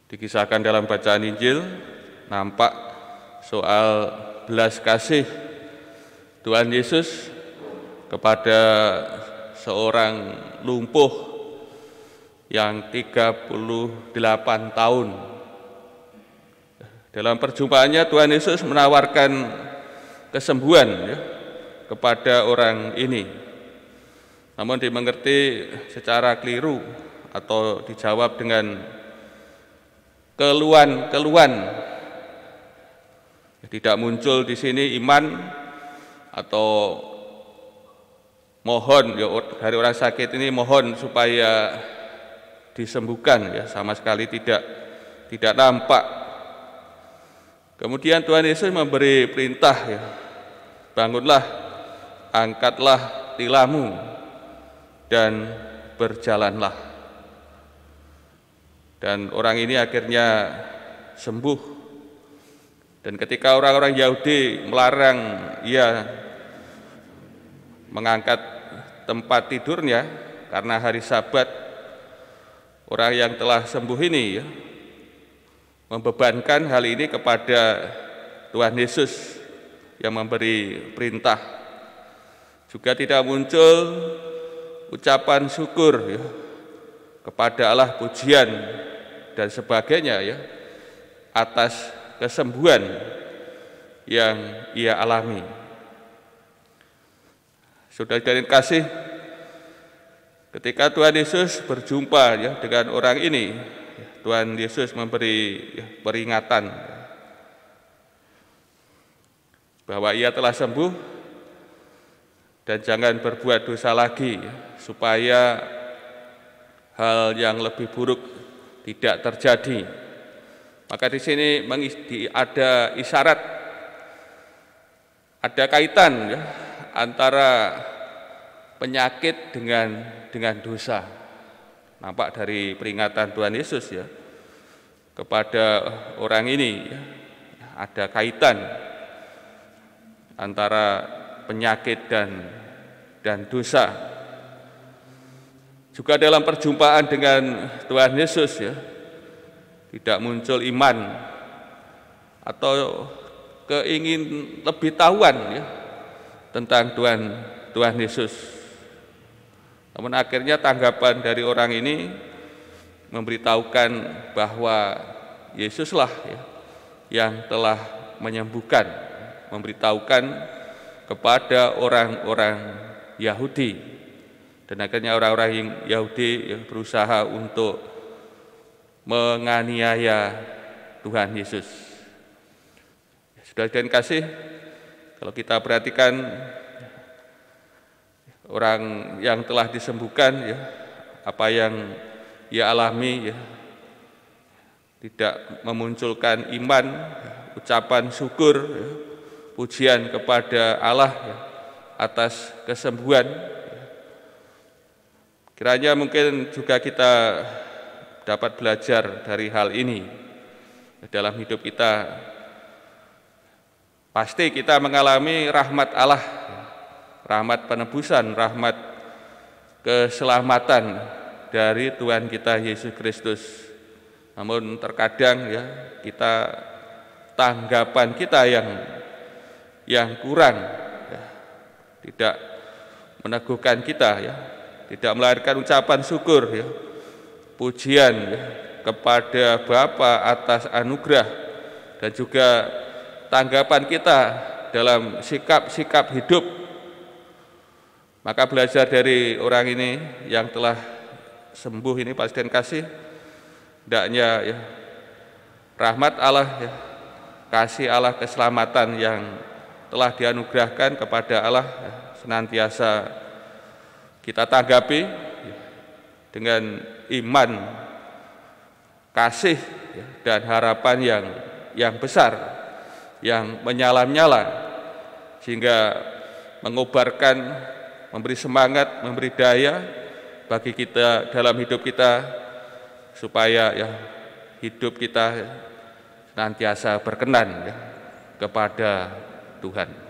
Dikisahkan dalam bacaan Injil, nampak soal belas kasih Tuhan Yesus kepada seorang lumpuh yang 38 tahun. Dalam perjumpaannya Tuhan Yesus menawarkan kesembuhan kepada orang ini. Namun dimengerti secara keliru atau dijawab dengan keluhan-keluhan. Tidak muncul di sini iman atau mohon dari orang sakit ini mohon supaya disembuhkan, sama sekali tidak nampak. Kemudian Tuhan Yesus memberi perintah, bangunlah, angkatlah tilammu dan berjalanlah. Dan orang ini akhirnya sembuh. Dan ketika orang-orang Yahudi melarang ia mengangkat tempat tidurnya karena hari Sabat, orang yang telah sembuh ini membebankan hal ini kepada Tuhan Yesus yang memberi perintah. Juga tidak muncul ucapan syukur kepada Allah, pujian dan sebagainya atas kesembuhan yang ia alami. Saudara-saudara kasih, ketika Tuhan Yesus berjumpa dengan orang ini, Tuhan Yesus memberi peringatan bahwa ia telah sembuh dan jangan berbuat dosa lagi supaya hal yang lebih buruk tidak terjadi. Maka di sini ada isyarat, ada kaitan antara penyakit dengan dosa. Nampak dari peringatan Tuhan Yesus kepada orang ini ada kaitan antara penyakit dan dosa. Juga dalam perjumpaan dengan Tuhan Yesus tidak muncul iman atau keingin lebih tahuan tentang Tuhan Yesus. Namun akhirnya tanggapan dari orang ini memberitahukan bahwa Yesuslah yang telah menyembuhkan, memberitahukan kepada orang-orang Yahudi. Dan akhirnya orang-orang Yahudi berusaha untuk menganiaya Tuhan Yesus. Saudara-saudara kasih, kalau kita perhatikan orang yang telah disembuhkan, apa yang ia alami tidak memunculkan iman, ucapan syukur, pujian kepada Allah atas kesembuhan. Kiranya mungkin juga kita dapat belajar dari hal ini dalam hidup kita. Pasti kita mengalami rahmat Allah, rahmat penebusan, rahmat keselamatan dari Tuhan kita Yesus Kristus. Namun terkadang kita tanggapan kita yang kurang, tidak meneguhkan kita tidak melahirkan ucapan syukur pujian kepada Bapa atas anugerah, dan juga tanggapan kita dalam sikap-sikap hidup. Maka belajar dari orang ini yang telah sembuh ini, pasti kasih, hendaknya rahmat Allah, kasih Allah, keselamatan yang telah dianugerahkan kepada Allah senantiasa kita tanggapi dengan iman, kasih dan harapan yang besar, yang menyala-nyala, sehingga mengobarkan, memberi semangat, memberi daya bagi kita dalam hidup kita, supaya hidup kita senantiasa berkenan kepada Tuhan.